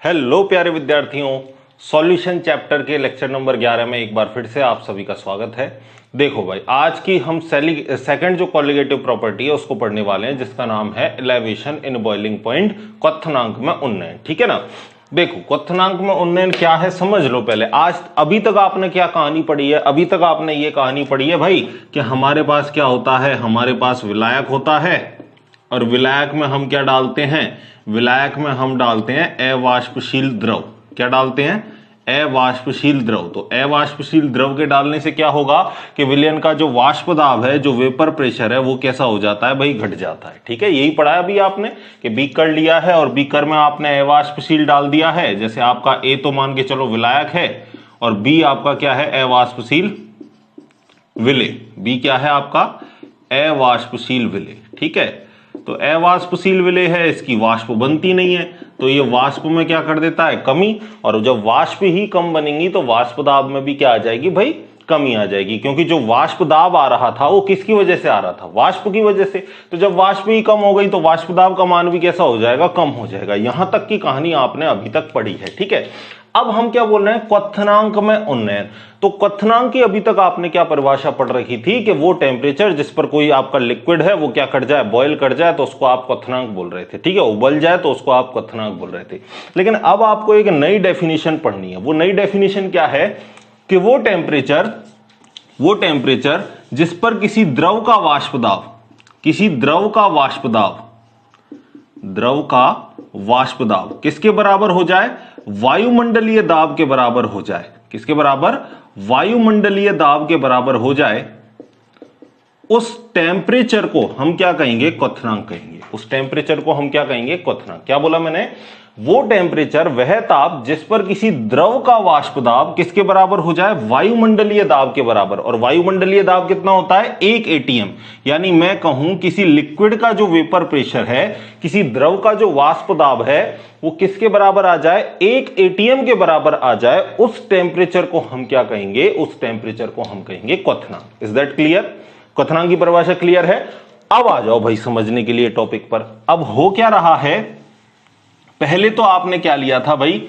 Hello प्यारे विद्यार्थियों, solution chapter के लेक्चर नंबर 11 में एक बार फिर से आप सभी का स्वागत है। देखो भाई, आज की हम सेकंड जो कॉलिगेटिव प्रॉपर्टी है उसको पढ़ने वाले हैं, जिसका नाम है एलिवेशन इन बॉइलिंग पॉइंट, क्वथनांक में उन्नयन। ठीक है ना। देखो, क्वथनांक में उन्नयन क्या है समझ लो पहले। अभी तक आपने क्या कहानी पढ़ी है? अभी तक आपने ये कहानी पढ़ी है भाई कि हमारे पास क्या होता है, हमारे पास विलायक होता है और विलायक में हम क्या डालते हैं, विलायक में हम डालते हैं अवाष्पशील द्रव। क्या डालते हैं? अवाष्पशील द्रव। तो अवाष्पशील द्रव के डालने से क्या होगा कि विलयन का जो वाष्प दाब है, जो वेपर प्रेशर है, वो कैसा हो जाता है भाई? घट जाता है। ठीक है, यही पढ़ा है अभी आपने कि बीकर लिया है और बीकर में आपने अवाष्पशील डाल दिया है। जैसे आपका ए तो मान के चलो विलायक है और बी आपका क्या है? अवाष्पशील विलेय। बी क्या है आपका? अवाष्पशील विलेय। ठीक है, तो अवाष्पशील विलेय है, इसकी वाष्प बनती नहीं है, तो ये वाष्प में क्या कर देता है? कमी। और जब वाष्प ही कम बनेंगी तो वाष्प दाब में भी क्या आ जाएगी भाई? कमी आ जाएगी। क्योंकि जो वाष्प दाब आ रहा था वो किसकी वजह से आ रहा था? वाष्प की वजह से। तो जब वाष्प ही कम हो गई तो वाष्प दाब का मान भी कैसा हो जाएगा? कम हो जाएगा। यहां तक की कहानी आपने अभी तक पढ़ी है। ठीक है, अब हम क्या बोल रहे हैं? क्वथनांक में उन्नयन। तो क्वथनांक की अभी तक आपने क्या परिभाषा पढ़ रखी थी कि वो टेम्परेचर जिस पर कोई आपका लिक्विड है वो क्या कर जाए? बॉयल कर जाए, तो उसको आप क्वथनांक बोल रहे थे। ठीक है, उबल जाए तो उसको आप क्वथनांक बोल रहे थे। लेकिन अब आपको एक नई डेफिनेशन पढ़नी है। वो नई डेफिनेशन क्या है कि वो टेम्परेचर जिस पर किसी द्रव का वाष्प दाब किसके बराबर हो जाए? वायुमंडलीय दाब के बराबर हो जाए। किसके बराबर? वायुमंडलीय दाब के बराबर हो जाए, उस टेम्परेचर को हम क्या कहेंगे? क्वथनांक कहेंगे। उस टेम्परेचर को हम क्या कहेंगे? क्वथनांक। क्या बोला मैंने? वो टेम्परेचर, वह ताप जिस पर किसी द्रव का वाष्प दाब किसके बराबर हो जाए? वायुमंडलीय दाब के बराबर। और वायुमंडलीय दाब कितना होता है? 1 atm। यानी मैं कहूं किसी लिक्विड का जो वेपर प्रेशर है, किसी द्रव का जो वाष्प दाब है, वो किसके बराबर आ जाए? 1 atm के बराबर आ जाए। उस टेम्परेचर को हम क्या कहेंगे? उस टेम्परेचर को हम कहेंगे क्वथनांक। Is that clear? क्वथनांक की परिभाषा क्लियर है? अब आ जाओ भाई समझने के लिए टॉपिक पर। अब हो क्या रहा है, पहले तो आपने क्या लिया था भाई?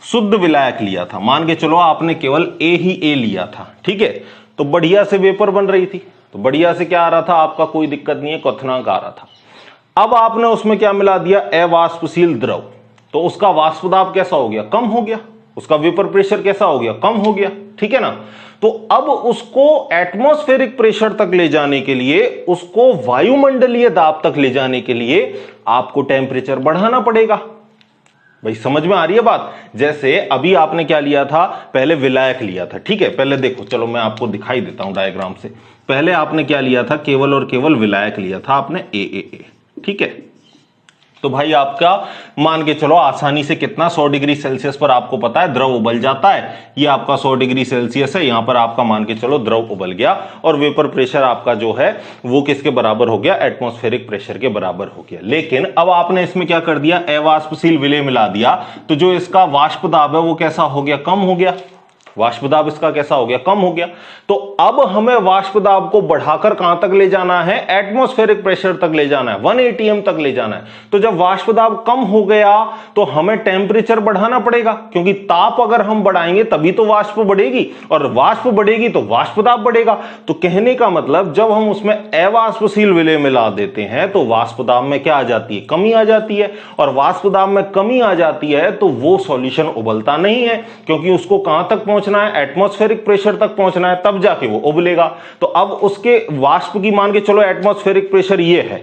शुद्ध विलायक लिया था। मान के चलो आपने केवल ए लिया था। ठीक है, तो बढ़िया से वेपर बन रही थी, तो बढ़िया से क्या आ रहा था आपका? कोई दिक्कत नहीं है, क्वथनांक आ रहा था। अब आपने उसमें क्या मिला दिया? अवाष्पशील द्रव। तो उसका वाष्प दाब कैसा हो गया? कम हो गया। उसका वेपर प्रेशर कैसा हो गया? कम हो गया। ठीक है ना। तो अब उसको एटमॉस्फेरिक प्रेशर तक ले जाने के लिए, उसको वायुमंडलीय दाब तक ले जाने के लिए आपको टेम्परेचर बढ़ाना पड़ेगा। भाई समझ में आ रही है बात? जैसे अभी आपने क्या लिया था? पहले विलायक लिया था। ठीक है, पहले देखो, चलो मैं आपको दिखाई देता हूं डायग्राम से। पहले आपने क्या लिया था? केवल और केवल विलायक लिया था आपने, ए। ठीक है, तो भाई आपका मान के चलो आसानी से कितना? 100 डिग्री सेल्सियस पर आपको पता है द्रव उबल जाता है। ये आपका 100 डिग्री सेल्सियस है, यहां पर आपका मान के चलो द्रव उबल गया और वेपर प्रेशर आपका जो है वो किसके बराबर हो गया? एटमॉस्फेरिक प्रेशर के बराबर हो गया। लेकिन अब आपने इसमें क्या कर दिया? अवाष्पशील विलेय मिला दिया, तो जो इसका वाष्प दाब है वो कैसा हो गया? कम हो गया। वाष्प दाब इसका कैसा हो गया? कम हो गया। तो अब हमें वाष्प दाब को बढ़ाकर कहां तक ले जाना है? एटमॉस्फेरिक प्रेशर तक ले जाना है, 1 atm तक ले जाना है। तो जब वाष्प दाब कम हो गया तो हमें टेम्परेचर बढ़ाना पड़ेगा, क्योंकि ताप अगर हम बढ़ाएंगे तभी तो वाष्प बढ़ेगी, और वाष्प बढ़ेगी तो वाष्प दाब बढ़ेगा। तो कहने का मतलब जब हम उसमें अवाष्पशील विलेय मिला देते हैं तो वाष्प दाब में क्या आ जाती है? कमी आ जाती है। और वाष्प दाब में कमी आ जाती है तो वो सॉल्यूशन उबलता नहीं है, क्योंकि उसको कहां तक पहुंचना है? एटमॉस्फेरिक प्रेशर तक पहुंचना है, तब जाके वो उबलेगा। तो अब उसके वाष्प की मान के चलो एटमॉस्फेरिक प्रेशर ये है।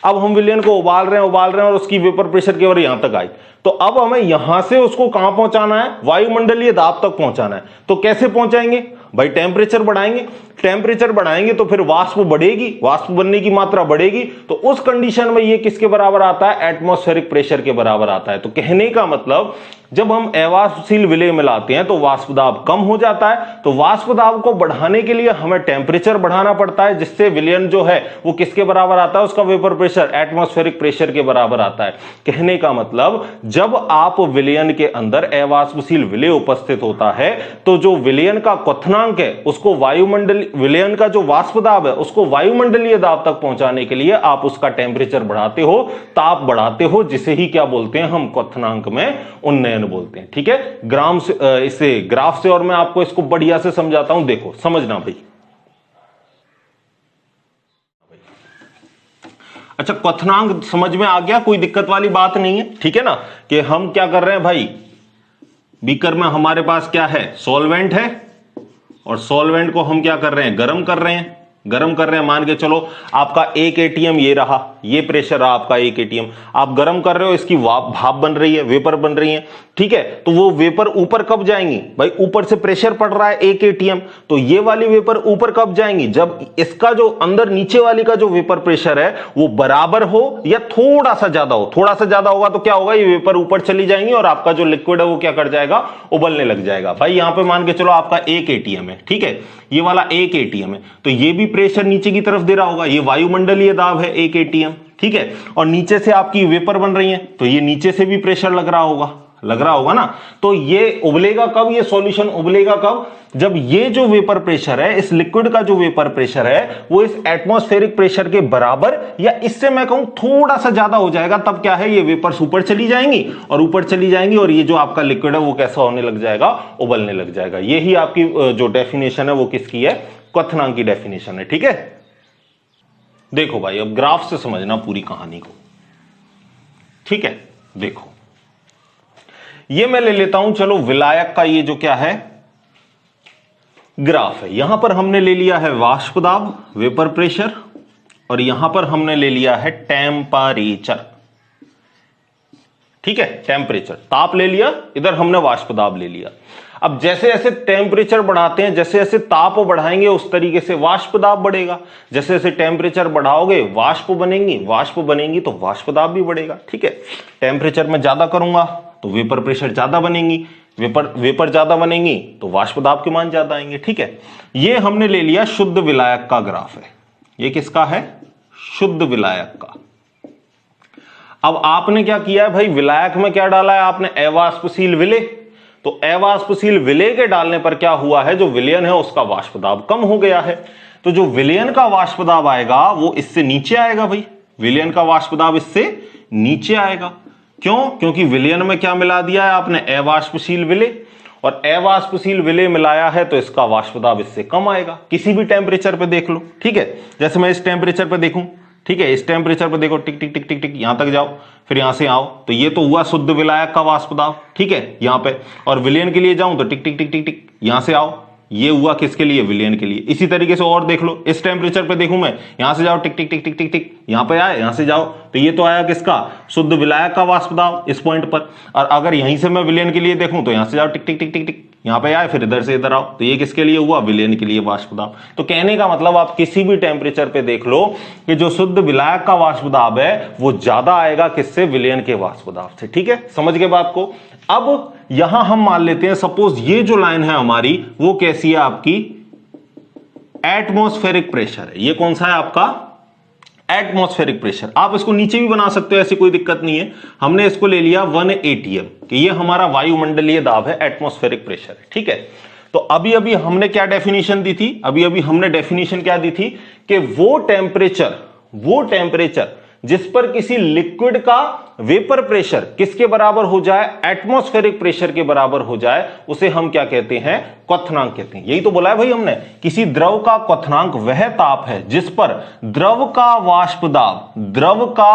अब हम विलयन को उबाल रहे हैं और उसकी वेपर प्रेशर केवल यहां तक आई। तो अब हमें यहां से उसको कहां पहुंचाना है? वायुमंडलीय दाब तक पहुंचाना है। तो कैसे पहुंचाएंगे भाई? टेम्परेचर बढ़ाएंगे। टेम्परेचर बढ़ाएंगे तो फिर वाष्प बढ़ेगी, वाष्प बनने की मात्रा बढ़ेगी। तो उस कंडीशन में ये किसके बराबर आता है? एटमॉस्फेरिक प्रेशर के बराबर आता है। तो कहने का मतलब जब हम अवाष्पशील विलेय मिलाते हैं तो वाष्प दाब कम हो जाता है। तो वाष्प दाब को बढ़ाने के लिए हमें टेम्परेचर बढ़ाना पड़ता है, जिससे विलयन जो है वो किसके बराबर आता है? उसका वेपर प्रेशर एटमॉस्फेरिक प्रेशर के बराबर आता है। कहने का मतलब जब आप विलयन के अंदर अवाष्पशील विलेय उपस्थित होता है तो जो विलयन का क्वथनांक है उसको विलयन का जो वाष्प दाब है उसको वायुमंडलीय दाब तक पहुंचाने के लिए आप उसका टेम्परेचर बढ़ाते हो, ताप बढ़ाते हो, जिसे ही क्या बोलते हैं हम? क्वथनांक में उन्नयन केल्विन बोलते हैं। ठीक है, ग्राम से इसे ग्राफ से और मैं आपको इसको बढ़िया से समझाता हूं, देखो समझना भाई। अच्छा, क्वथनांक समझ में आ गया, कोई दिक्कत वाली बात नहीं है। ठीक है ना, कि हम क्या कर रहे हैं भाई, बीकर में हमारे पास क्या है, सॉल्वेंट है, और सॉल्वेंट को हम क्या कर रहे हैं, गर्म कर रहे हैं। गर्म कर रहे हैं, मान के चलो आपका 1 एटीएम ये रहा, ये प्रेशर रहा आपका 1 एटीएम, आप गर्म कर रहे हो, इसकी भाप बन रही है, वेपर बन रही है। ठीक है, तो वो वेपर ऊपर कब जाएंगी भाई, ऊपर से प्रेशर पड़ रहा है 1 एटीएम, तो ये वाली वेपर ऊपर कब जाएंगी, जब इसका जो अंदर नीचे वाली का जो वेपर प्रेशर है वो बराबर हो या थोड़ा सा ज्यादा हो। थोड़ा सा ज्यादा होगा तो क्या होगा, ये वेपर ऊपर चली जाएंगी और आपका जो लिक्विड है वो क्या कर जाएगा, उबलने लग जाएगा। भाई यहां पे मान के चलो आपका 1 एटीएम है, ठीक है, ये वाला 1 एटीएम है, तो ये भी प्रेशर नीचे की तरफ दे रहा होगा, ये वायुमंडलीय दाब है 1 एटीएम। ठीक है, और नीचे से आपकी वेपर बन रही है, तो ये नीचे से भी प्रेशर लग रहा होगा ना। तो ये उबलेगा कब, ये सॉल्यूशन उबलेगा कब, जब ये जो वेपर प्रेशर है, इस लिक्विड का जो वेपर प्रेशर है वो इस एटमॉस्फेरिक प्रेशर के बराबर या इससे मैं कहूं थोड़ा सा ज्यादा हो जाएगा। तब क्या है, ये वेपर्स ऊपर चली जाएंगी और ये जो आपका लिक्विड है वो कैसा होने लग जाएगा, उबलने लग जाएगा। यही आपकी जो डेफिनेशन है वो किसकी है, क्वथनांक की डेफिनेशन है। ठीक है, देखो भाई अब ग्राफ से समझना पूरी कहानी को। ठीक है, देखो ये मैं ले लेता हूं, चलो विलायक का ये जो क्या है ग्राफ है, यहां पर हमने ले लिया है वाष्प दाब, वेपर प्रेशर, और यहां पर हमने ले लिया है टेम्परेचर। ठीक है, टेम्परेचर ताप ले लिया, इधर हमने वाष्प दाब ले लिया। अब जैसे जैसे टेम्परेचर बढ़ाते हैं, जैसे जैसे ताप बढ़ाएंगे उस तरीके से वाष्प दाब बढ़ेगा। जैसे जैसे टेम्परेचर बढ़ाओगे वाष्प बनेंगी तो वाष्प दाब भी बढ़ेगा। ठीक है, टेम्परेचर में ज्यादा करूंगा तो वेपर प्रेशर ज्यादा बनेंगी, वेपर ज्यादा बनेंगी तो वाष्प दाब के मान ज्यादा आएंगे। ठीक है, ये हमने ले लिया शुद्ध विलायक का ग्राफ है। ये किसका है, शुद्ध विलायक का। अब आपने क्या किया है भाई, विलायक में क्या डाला है आपने, अवाष्पशील विलेय। तो अवाष्पशील विलेय के डालने पर क्या हुआ है, जो विलयन है उसका वाष्प दाब कम हो गया है। तो जो विलयन का वाष्प दाब आएगा वो इससे नीचे आएगा भाई, विलयन का वाष्प दाब इससे नीचे आएगा। क्यों, क्योंकि विलयन में क्या मिला दिया है आपने, अवाष्पशील विलेय, और अवाष्पशील विलेय मिलाया है तो इसका वाष्प दाब इससे कम आएगा। किसी भी टेम्परेचर पे देख लो। ठीक है, जैसे मैं इस टेम्परेचर पे देखूं, ठीक है, इस टेम्परेचर पे देखो, टिक टिक टिक टिक टिक यहां तक जाओ, फिर यहां से आओ, तो ये तो हुआ शुद्ध विलायक का वाष्प दाब। ठीक है, यहां पे, और विलयन के लिए जाऊं तो टिक टिक टिक टिक टिक यहां से आओ, ये हुआ किसके लिए, विलयन के लिए। इसी तरीके से और देख लो, इस टेम्परेचर पे देखूं मैं, यहां से जाओ, टिक टिक टिक टिक टिक टिक यहां पे आए, यहां से जाओ, तो ये तो आया किसका, शुद्ध विलायक का वाष्प दाब इस पॉइंट पर। और अगर यहीं से मैं विलयन के लिए देखूं तो यहां से जाओ, टिक टिक टिक टिक टिक यहां पे आए, फिर इधर से इधर आओ, तो ये किसके लिए हुआ, विलयन के लिए वाष्प दाब। तो कहने का मतलब आप किसी भी टेम्परेचर पे देख लो कि जो शुद्ध विलायक का वाष्प दाब है वो ज्यादा आएगा किससे, विलयन के वाष्प दाब से। ठीक है, समझ गए बात को। अब यहां हम मान लेते हैं, सपोज ये जो लाइन है हमारी वो कैसी है आपकी, एटमॉस्फेरिक प्रेशर है। ये कौन सा है आपका, एटमॉस्फेरिक प्रेशर। आप इसको नीचे भी बना सकते हो, ऐसी कोई दिक्कत नहीं है। हमने इसको ले लिया 1 एटीएम कि ये हमारा वायुमंडलीय दाब है, एटमॉस्फेरिक प्रेशर है। ठीक है, तो अभी अभी हमने क्या डेफिनेशन दी थी, अभी अभी हमने डेफिनेशन क्या दी थी कि वो टेम्परेचर जिस पर किसी लिक्विड का वेपर प्रेशर किसके बराबर हो जाए, एटमॉस्फेरिक प्रेशर के बराबर हो जाए, उसे हम क्या कहते हैं, क्वथनांक कहते हैं। यही तो बोला है भाई हमने, किसी द्रव का क्वथनांक वह ताप है जिस पर द्रव का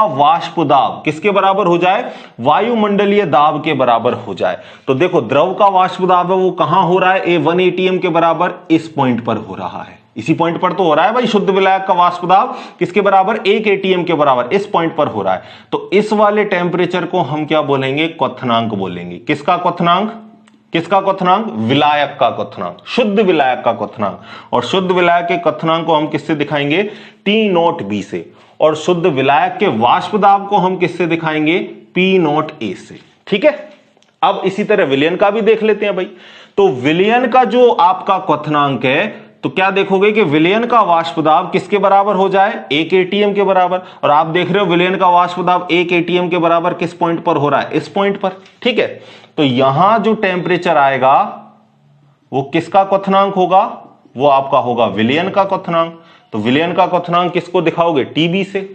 वाष्प दाब किसके बराबर हो जाए, वायुमंडलीय दाब के बराबर हो जाए। तो देखो द्रव का वाष्प दाब है वो कहां हो रहा है, 1 एटीएम के बराबर इस पॉइंट पर हो रहा है, इसी पॉइंट पर तो हो रहा है भाई। शुद्ध विलायक का वाष्प दाब किसके बराबर, 1 एटीएम के बराबर, इस पॉइंट पर हो रहा है। तो इस वाले टेम्परेचर को हम क्या बोलेंगे, क्वथनांक बोलेंगे। किसका क्वथनांक, विलायक का क्वथनांक, शुद्ध विलायक का क्वथनांक। और शुद्ध विलायक के क्वथनांक को हम किससे दिखाएंगे, T0B से। और शुद्ध विलायक के वाष्प दाब को हम किससे दिखाएंगे, P0A से। ठीक है, अब इसी तरह विलयन का भी देख लेते हैं भाई। तो विलयन का जो आपका क्वथनांक है, तो क्या देखोगे कि विलयन का वाष्प दाब किसके बराबर हो जाए, 1 एटीएम के बराबर। और आप देख रहे हो विलयन का वाष्प दाब 1 एटीएम के बराबर किस पॉइंट पर हो रहा है, इस पॉइंट पर। ठीक है, तो यहां जो टेम्परेचर आएगा वो किसका क्वथनांक होगा, वो आपका होगा विलयन का क्वथनांक। तो विलयन का क्वथनांक किसको दिखाओगे, टीबी से।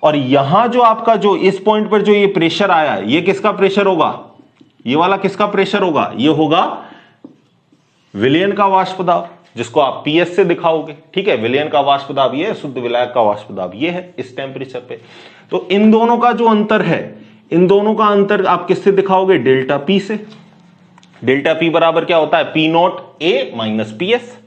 और यहां जो आपका जो इस पॉइंट पर जो ये प्रेशर आया है, ये किसका प्रेशर होगा, ये वाला किसका प्रेशर होगा? ये होगा विलयन का वाष्प दाब, जिसको आप पीएस से दिखाओगे। ठीक है, विलयन का वाष्प दाब ये है, शुद्ध विलायक का वाष्प दाब ये है इस टेम्परेचर पे। तो इन दोनों का जो अंतर है, इन दोनों का अंतर आप किससे दिखाओगे? डेल्टा पी से। डेल्टा पी बराबर क्या होता है? पी नॉट ए माइनस पी एस।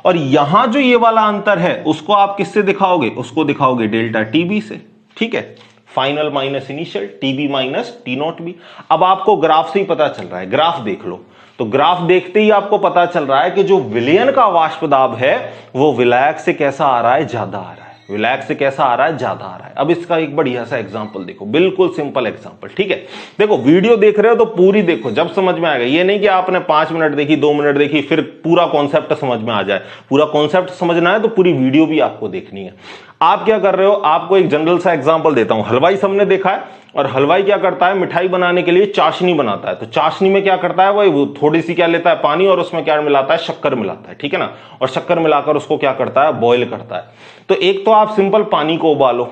और यहां जो ये वाला अंतर है उसको आप किससे दिखाओगे? उसको दिखाओगे डेल्टा टीबी से। ठीक है, final minus initial, TB minus T naught B. अब आपको ग्राफ से ही पता चल रहा है, ग्राफ देख लो। तो ग्राफ देखते ही आपको पता चल रहा है कि जो विलयन का वाष्प दाब है वो विलायक से कैसा आ रहा है? ज्यादा आ रहा है। विलायक से कैसा आ रहा है? ज्यादा आ रहा है। अब इसका एक बढ़िया सा एग्जांपल देखो, बिल्कुल सिंपल एग्जांपल। ठीक है, देखो वीडियो देख रहे हो तो पूरी देखो, जब समझ में आएगा। ये नहीं कि आपने 5 मिनट देखी, 2 मिनट देखी, फिर पूरा कॉन्सेप्ट समझ में आ जाए। पूरा कॉन्सेप्ट समझना है तो पूरी वीडियो भी आपको देखनी है। आप क्या कर रहे हो? आपको एक जनरल सा एग्जांपल देता हूं। हलवाई सबने देखा है, और हलवाई क्या करता है? मिठाई बनाने के लिए चाशनी बनाता है। तो चाशनी में क्या करता है? वो थोड़ी सी क्या लेता है? पानी, और उसमें क्या मिलाता है? शक्कर मिलाता है। ठीक है ना, और शक्कर मिलाकर उसको क्या करता है? बॉईल करता है। तो एक तो आप सिंपल पानी को उबालो,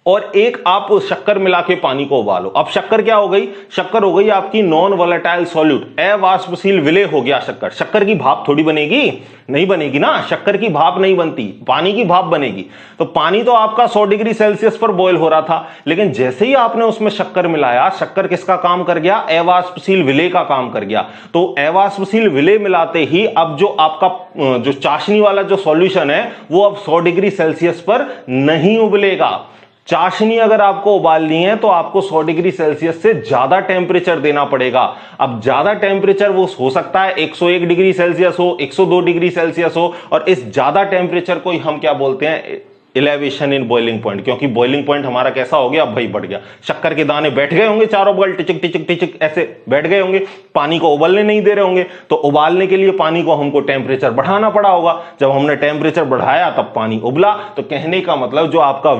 और एक आप शक्कर मिला के पानी को उबालो। अब शक्कर क्या हो गई? शक्कर हो गई आपकी नॉन वोलेटाइल सॉल्यूट, अवाष्पशील विलेय हो गया शक्कर। शक्कर की भाप थोड़ी बनेगी? नहीं बनेगी ना, शक्कर की भाप नहीं बनती, पानी की भाप बनेगी। तो पानी तो आपका 100 डिग्री सेल्सियस पर बॉयल हो रहा था, लेकिन जैसे ही आपने उसमें शक्कर मिलाया, शक्कर किसका काम कर गया? अवाष्पशील विलेय का काम कर गया। तो अवाष्पशील विलेय मिलाते ही अब जो आपका जो चाशनी वाला जो सॉल्यूशन है वो अब 100 डिग्री सेल्सियस पर नहीं उबलेगा। चाशनी अगर आपको उबालनी है तो आपको 100 डिग्री सेल्सियस से ज्यादा टेम्परेचर देना पड़ेगा। अब ज्यादा टेम्परेचर वो हो सकता है 101 डिग्री सेल्सियस हो, 102 डिग्री सेल्सियस हो, और इस ज्यादा टेम्परेचर को ही हम क्या बोलते हैं? Elevation in boiling point. क्योंकि बॉइलिंग पॉइंट हमारा कैसा हो गया? अब भाई बढ़ गया। शक्कर के दाने बैठ गए होंगे चारों बगल, टिचिक टिचिक टिचिक ऐसे बैठ गए होंगे, पानी को उबलने नहीं दे रहे होंगे। तो उबालने के लिए पानी को हमको टेम्परेचर बढ़ाना पड़ा होगा। जब हमने टेम्परेचर बढ़ाया तब पानी उबला। तो कहने का मतलब जो आपका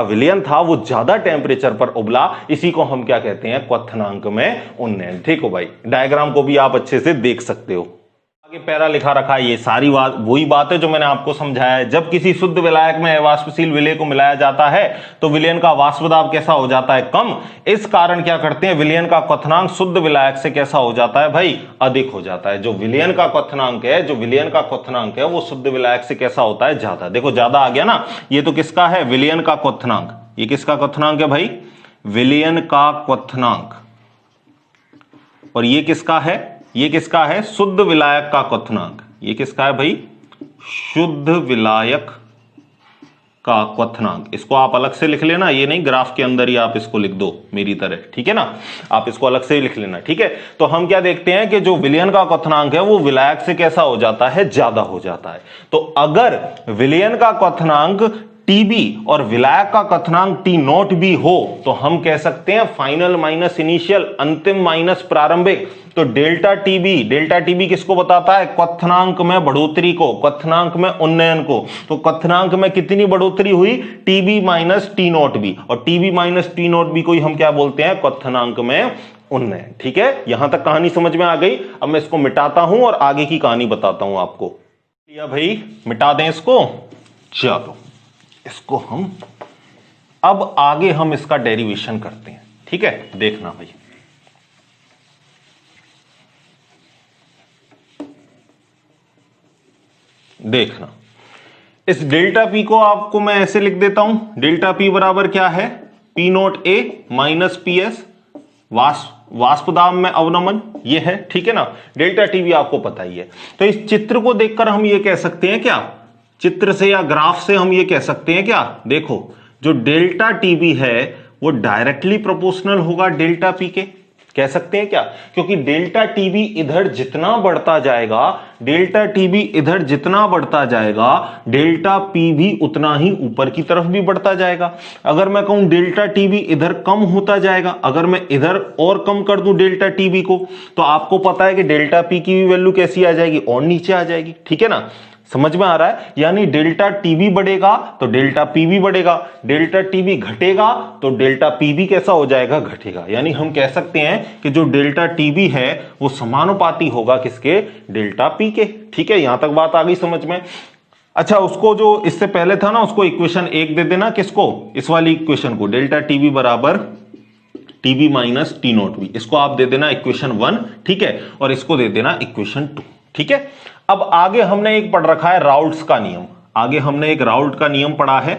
विलयन था वो ज्यादा टेम्परेचर पर उबला। इसी को हम क्या कहते हैं? क्वथनांक में उन्नयन। देखो भाई, डायग्राम को भी आप अच्छे से देख सकते हो। आगे पैरा लिखा रखा है, ये सारी बात वही बात है जो मैंने आपको समझाया है। जब किसी शुद्ध विलायक में अवाष्पशील विलेय को मिलाया जाता है तो विलयन का वाष्प दाब कैसा हो जाता है? कम। इस कारण क्या करते हैं? विलयन का क्वथनांक शुद्ध विलायक से कैसा हो जाता है भाई? अधिक हो जाता है। जो विलयन का क्वथनांक है वो शुद्ध विलायक से कैसा होता है? ज्यादा। देखो ज्यादा आ गया ना, ये तो किसका है? विलयन का क्वथनांक। ये किसका क्वथनांक है भाई? विलयन का क्वथनांक। और ये किसका है? ये किसका है? शुद्ध विलायक का क्वथनांक। ये किसका है भाई? शुद्ध विलायक का क्वथनांक। इसको आप अलग से लिख लेना, ये नहीं ग्राफ के अंदर ही आप इसको लिख दो मेरी तरह। ठीक है ना, आप इसको अलग से ही लिख लेना। ठीक है, तो हम क्या देखते हैं कि जो विलयन का क्वथनांक है वो विलायक से कैसा हो जाता है? ज्यादा हो जाता है। तो अगर विलयन का क्वथनांक टीबी और विलायक का क्वथनांक टी नॉट भी हो तो हम कह सकते हैं फाइनल माइनस इनिशियल, अंतिम माइनस प्रारंभिक। तो डेल्टा टीबी किसको बताता है? क्वथनांक में बढ़ोतरी को, क्वथनांक में उन्नयन को। तो क्वथनांक में कितनी बढ़ोतरी हुई? TB minus T naught B. और TB minus T naught B को ही हम क्या बोलते हैं? क्वथनांक में उन्नयन। ठीक है, यहां तक कहानी समझ में आ गई। अब मैं इसको मिटाता हूं और आगे की कहानी बताता हूं आपको। या भाई मिटा दें इसको। चलो इसको हम अब आगे हम इसका डेरिवेशन करते हैं। ठीक है, देखना भाई। देखना, इस डेल्टा पी को आपको मैं ऐसे लिख देता हूं। डेल्टा पी बराबर क्या है? पी नॉट ए माइनस पी एस, वाष्प दाब में अवनमन, ये है। ठीक है ना, डेल्टा टी भी आपको पता ही है। तो इस चित्र को देखकर हम ये कह सकते हैं क्या? चित्र से या ग्राफ से हम ये कह सकते हैं क्या? देखो, जो डेल्टा टीबी है वो डायरेक्टली प्रोपोर्शनल होगा डेल्टा पी के। कह सकते हैं क्या? क्योंकि डेल्टा टीबी इधर जितना बढ़ता जाएगा, डेल्टा टीबी इधर जितना बढ़ता जाएगा, डेल्टा पी भी उतना ही ऊपर की तरफ भी बढ़ता जाएगा। अगर मैं कहूं डेल्टा टीबी इधर कम होता जाएगा, अगर मैं इधर और कम कर दूं डेल्टा टीबी को, तो आपको पता है कि डेल्टा पी की भी वैल्यू कैसी आ जाएगी? और नीचे आ जाएगी। ठीक है ना, समझ में आ रहा है? यानी डेल्टा टीबी बढ़ेगा तो डेल्टा पी भी बढ़ेगा, डेल्टा टीबी घटेगा तो डेल्टा पी भी कैसा हो जाएगा? घटेगा। यानी हम कह सकते हैं कि जो डेल्टा टीबी है वो समानुपाती होगा किसके? डेल्टा पी के। ठीक है, यहां तक बात आ गई समझ में? अच्छा, उसको जो इससे पहले था ना, उसको इक्वेशन 1 दे देना। किसको? इस वाली इक्वेशन को। डेल्टा टीबी बराबर TB minus T naught B, इसको आप दे देना इक्वेशन 1, ठीक है, और इसको दे देना इक्वेशन 2, ठीक है। अब आगे हमने एक पढ़ रखा है राउल्ट्स का नियम, आगे हमने एक राउल्ट का नियम पढ़ा है,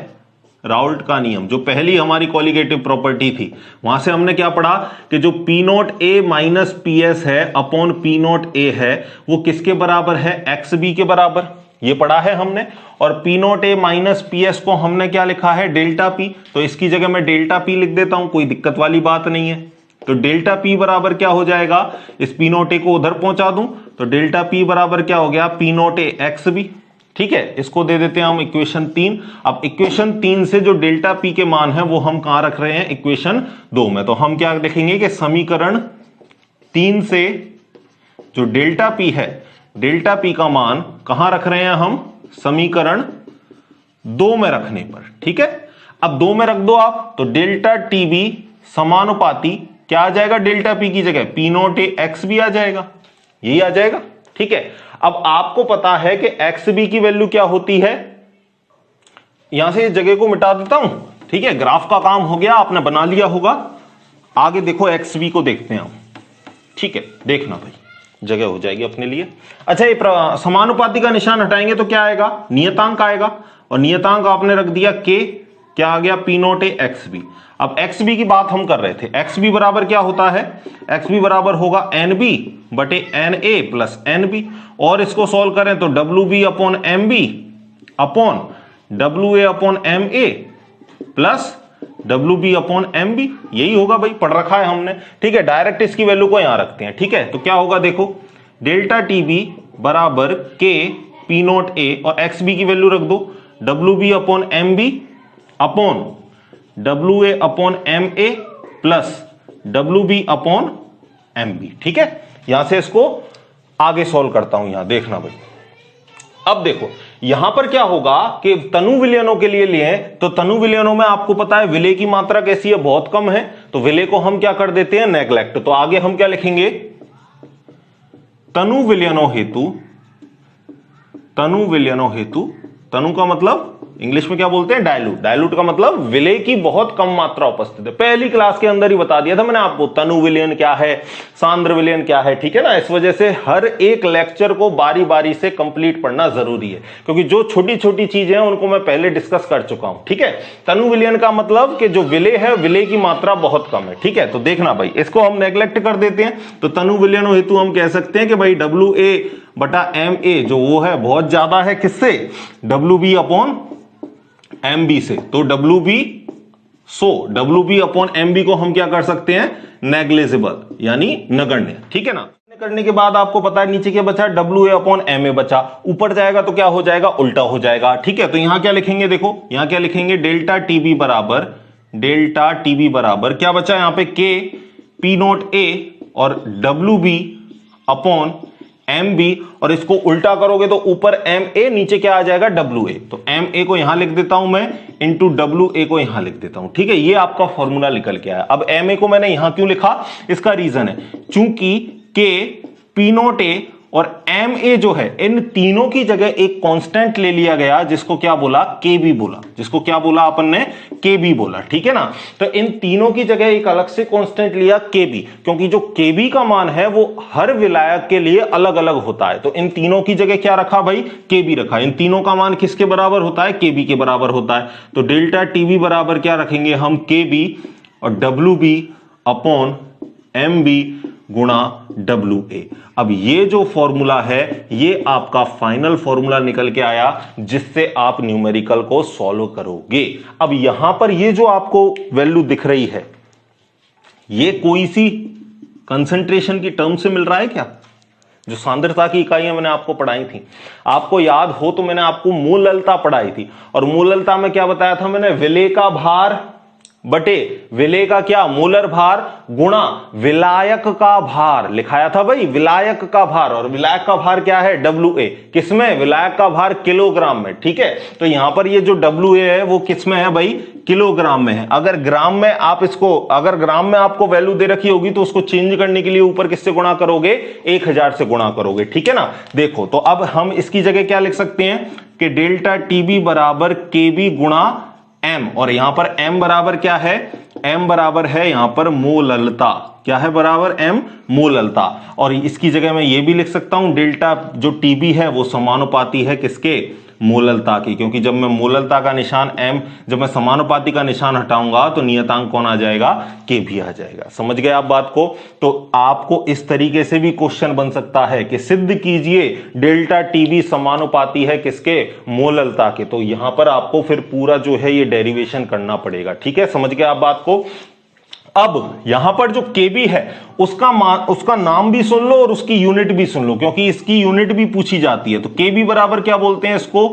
राउल्ट का नियम जो पहली हमारी कॉलिगेटिव प्रॉपर्टी थी, वहां से हमने क्या पढ़ा कि जो पी नॉट ए माइनस पी एस है अपॉन पी नॉट ए है वो किसके बराबर है, एक्स बी के बराबर, ये पढ़ा है हमने। और पी नॉट ए माइनस पी एस को हमने क्या लिखा है, डेल्टा पी, तो इसकी जगह मैं डेल्टा पी लिख देता हूं, कोई दिक्कत वाली बात नहीं है। तो डेल्टा पी बराबर क्या हो जाएगा, इस पी नॉट ए को उधर पहुंचा दूं तो डेल्टा पी बराबर क्या हो गया, P naught A x B, ठीक है, इसको दे देते हैं हम इक्वेशन 3। अब इक्वेशन 3 से जो डेल्टा पी के मान है वो हम कहां रख रहे हैं, इक्वेशन 2 में। तो हम क्या लिखेंगे कि समीकरण 3 से जो डेल्टा पी है, डेल्टा पी का मान कहां रख रहे हैं हम, समीकरण 2 में रखने पर, ठीक है। अब 2 में रख दो आप, तो डेल्टा टी बी समानुपाती क्या आ जाएगा, डेल्टा पी की जगह P naught A x B आ जाएगा, यही आ जाएगा, ठीक है। अब आपको पता है कि एक्स बी की वैल्यू क्या होती है, यहां से इस जगह को मिटा देता हूं, ठीक है, ग्राफ का काम हो गया, आपने बना लिया होगा। आगे देखो एक्स बी को देखते हैं हम, ठीक है, देखना भाई जगह हो जाएगी अपने लिए। अच्छा, ये समानुपाती का निशान हटाएंगे तो क्या आएगा, नियतांक आएगा, और नियतांक आपने रख दिया के, क्या आ गया, P naught A x B. अब एक्स बी की बात हम कर रहे थे, एक्स बी बराबर क्या होता है, एक्स बी बराबर होगा एन बी बटे N A plus N B, और इसको सॉल्व करें तो W B upon M B upon W A upon M A plus W B upon M B, यही होगा भाई, पढ़ रखा है हमने, ठीक है। डायरेक्ट इसकी वैल्यू को यहां रखते हैं, ठीक है। तो क्या होगा देखो, डेल्टा टी बी बराबर के पी नॉट ए, और एक्स बी की वैल्यू रख दो W B upon M B upon W A upon M A plus W B upon M B, ठीक है। यहां से इसको आगे सॉल्व करता हूं, यहां देखना भाई। अब देखो यहां पर क्या होगा कि तनु विलयनों के लिए लिए तो तनु विलयनों में आपको पता है विलय की मात्रा कैसी है, बहुत कम है, तो विलय को हम क्या कर देते हैं, नेग्लेक्ट। तो आगे हम क्या लिखेंगे, तनु विलयनों हेतु, तनु विलयनों हेतु, तनु का मतलब इंग्लिश में क्या बोलते हैं, डायलूट, डायलूट का मतलब विलय की बहुत कम मात्रा उपस्थित है। पहली क्लास के अंदर ही बता दिया था मैंने आपको तनु विलयन क्या है, सांद्र विलयन क्या है, ठीक है ना। इस वजह से हर एक लेक्चर को बारी बारी से कंप्लीट पढ़ना जरूरी है, क्योंकि जो छोटी छोटी चीजें हैं उनको मैं पहले डिस्कस कर चुका हूं, ठीक है। तनु विलयन का मतलब कि जो विलय है, विलय की मात्रा बहुत कम है, ठीक है। तो देखना भाई, इसको हम नेग्लेक्ट कर देते हैं, तो तनु विलयन हेतु हम कह सकते हैं कि भाई डब्ल्यू ए बटा एम ए जो वो है बहुत ज्यादा है, किससे, W B upon M B से। तो W B, so W B upon M B को हम क्या कर सकते हैं, नेग्लिजिबल यानी नगण्य, ठीक है ना। करने के बाद आपको पता है नीचे क्या बचा, W A upon M A बचा, ऊपर जाएगा तो क्या हो जाएगा, उल्टा हो जाएगा, ठीक है। तो यहां क्या लिखेंगे, देखो यहां क्या लिखेंगे, डेल्टा टीबी बराबर, डेल्टा टीबी बराबर क्या बचा यहां पे, के पी नॉट ए और W B upon M B, और इसको उल्टा करोगे तो ऊपर एम ए, नीचे क्या आ जाएगा, डब्ल्यू ए। तो एम ए को यहां लिख देता हूं मैं, इंटू डब्ल्यू ए को यहां लिख देता हूं, ठीक है। ये आपका फॉर्मूला निकल के आया। अब एम ए को मैंने यहां क्यों लिखा, इसका रीजन है चूंकि के पी नॉट ए और एम ए जो है, इन तीनों की जगह एक कांस्टेंट ले लिया गया जिसको क्या बोला, के बी बोला, जिसको क्या बोला अपन ने, के बी बोला, ठीक है ना। तो इन तीनों की जगह एक अलग से कांस्टेंट लिया के बी, क्योंकि जो के बी का मान है वो हर विलायक के लिए अलग अलग होता है। तो इन तीनों की जगह क्या रखा भाई, के बी रखा। इन तीनों का मान किसके बराबर होता है, के बी के बराबर होता है। तो डेल्टा टीबी बराबर क्या रखेंगे हम, के बी और W B upon M B गुणा डब्ल्यू ए। अब ये जो फॉर्मूला है ये आपका फाइनल फॉर्मूला निकल के आया जिससे आप न्यूमेरिकल को सॉल्व करोगे। अब यहां पर ये जो आपको वैल्यू दिख रही है ये कोई सी कंसंट्रेशन की टर्म से मिल रहा है क्या, जो सांद्रता की इकाइयां मैंने आपको पढ़ाई थी, आपको याद हो तो मैंने आपको मोललता पढ़ाई थी, और मोललता में क्या बताया था मैंने, विलय का भार बटे विलय का क्या, मोलर भार गुणा विलायक का भार लिखाया था भाई, विलायक का भार, और विलायक का भार क्या है, डब्ल्यू ए। किसमें, विलायक का भार किलोग्राम में, ठीक है। तो यहां पर ये जो डब्ल्यू ए है वो किसमें है भाई, किलोग्राम में है। अगर ग्राम में आप इसको, अगर ग्राम में आपको वैल्यू दे रखी होगी तो उसको चेंज करने के लिए ऊपर किससे गुणा करोगे, 1000 से गुणा करोगे, ठीक है ना। देखो तो अब हम इसकी जगह क्या लिख सकते हैं कि डेल्टा टीबी बराबर के बी गुणा एम, और यहां पर एम बराबर क्या है, m बराबर है यहां पर मोललता। क्या है बराबर? m मोललता। और इसकी जगह मैं ये भी लिख सकता हूं डेल्टा जो टीबी है वो समानुपाती है किसके? मोललता की। क्योंकि जब मैं मोललता का निशान m, जब मैं समानुपाती का निशान हटाऊंगा तो नियतांक कौन आ जाएगा? k भी आ जाएगा। समझ गए आप बात को? तो आपको इस तरीके से भी क्वेश्चन बन सकता है कि सिद्ध कीजिए डेल्टा टीबी समानुपाती है किसके? मोललता के। तो यहां पर आपको फिर पूरा जो है ये डेरिवेशन करना पड़ेगा। ठीक है, समझ गए आप बात को? अब यहां पर जो केबी है उसका नाम भी सुन लो और उसकी यूनिट भी सुन लो, क्योंकि इसकी यूनिट भी पूछी जाती है। तो केबी बराबर क्या बोलते हैं इसको?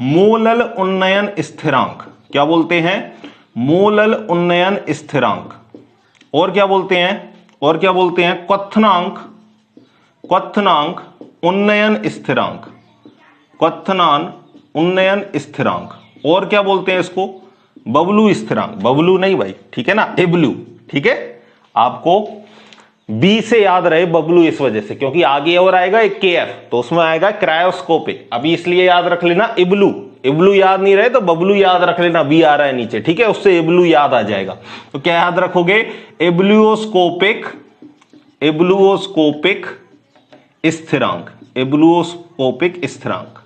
मोलल उन्नयन स्थिरांक। क्या बोलते हैं? मोलल उन्नयन स्थिरांक। और क्या बोलते हैं? और क्या बोलते हैं? क्वथनांक। क्वथनांक उन्नयन स्थिरांक। क्वथनांक उन्नयन स्थिरांक। और क्या बोलते हैं इसको? बबलू स्थिरांक। बबलू नहीं भाई, ठीक है ना, एब्लू। ठीक है, आपको बी से याद रहे बबलू इस वजह से, क्योंकि आगे और आएगा एक केएफ, तो उसमें आएगा क्रायोस्कोपिक। अभी इसलिए याद रख लेना इब्लू। इब्लू याद नहीं रहे तो बबलू याद रख लेना, बी आ रहा है नीचे। ठीक है, उससे इब्लू याद आ जाएगा। तो क्या याद रखोगे? एब्लुओस्कोपिक। एब्लुओस्कोपिक स्थिरांक। एब्लुओस्कोपिक स्थिरांक।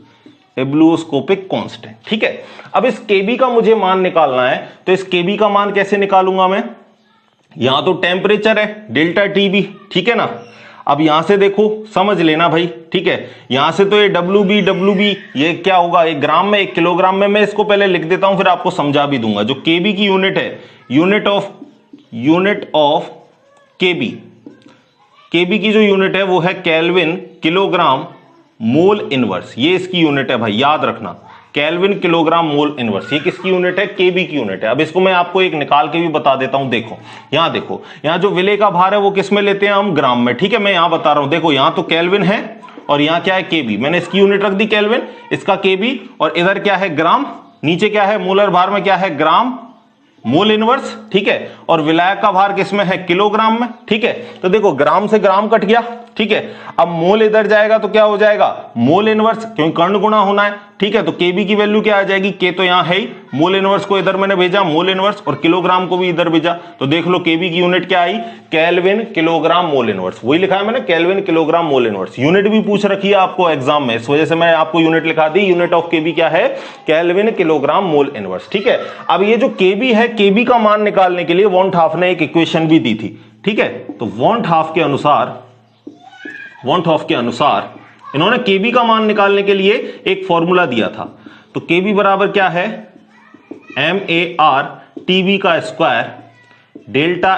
एब्लुओस्कोपिक कांस्टेंट। ठीक है, अब इस केबी का मुझे मान निकालना है, तो इस केबी का मान कैसे निकालूंगा मैं? यहां तो टेम्परेचर है डेल्टा टीबी, ठीक है ना। अब यहां से देखो, समझ लेना भाई, ठीक है। यहां से तो ये डब्ल्यू बी ये क्या होगा? एक ग्राम में, 1 किलोग्राम में। मैं इसको पहले लिख देता हूं, फिर आपको समझा भी दूंगा। जो केबी की यूनिट है, यूनिट ऑफ केबी, केबी की जो यूनिट है वो है केल्विन किलोग्राम मोल इनवर्स। ये इसकी यूनिट है भाई, याद रखना, केल्विन किलोग्राम मोल इनवर्स। ये किसकी यूनिट है? केबी की यूनिट है। अब इसको मैं आपको एक निकाल के भी बता देता हूं। देखो यहां जो विलेय का भार है वो किस में लेते हैं हम? ग्राम में। ठीक है, मैं यहां बता रहा हूं। देखो यहां तो केल्विन है और यहां क्या है? केबी। मैंने इसकी यूनिट रख दी केल्विन, इसका केबी, और इधर क्या है? ग्राम। नीचे क्या है? मोलर भार में क्या है? ग्राम मोल इनवर्स। ठीक है, और विलायक का भार किसमें है? किलोग्राम में। ठीक है, तो देखो ग्राम से ग्राम कट गया। ठीक है, अब मोल इधर जाएगा तो क्या हो जाएगा? मोल इनवर्स, क्योंकि कर्ण गुणा होना है। ठीक है, तो केबी की वैल्यू क्या आ जाएगी? के तो यहां है ही, मोल इनवर्स को इधर मैंने भेजा मोल इनवर्स, और किलोग्राम को भी इधर भेजा। तो देख लो केबी की यूनिट क्या आई? Kelvin kilogram mole inverse. वही लिखा है मैंने, kelvin kilogram mole inverse. Unit भी पूछ रखी है आपको एग्जाम में, इस वजह से मैं आपको यूनिट लिखा दी। यूनिट ऑफ केबी क्या है? Kelvin kilogram mole inverse. ठीक है, अब ये जो केबी है, केबी का मान निकालने के लिए वॉन हाफ ने एक इक्वेशन भी दी थी। ठीक है, तो वॉन हाफ के अनुसार इन्होंने केबी का मान निकालने के लिए एक फॉर्मूला दिया था। तो केबी बराबर क्या है? MAR टीबी का स्क्वायर डेल्टा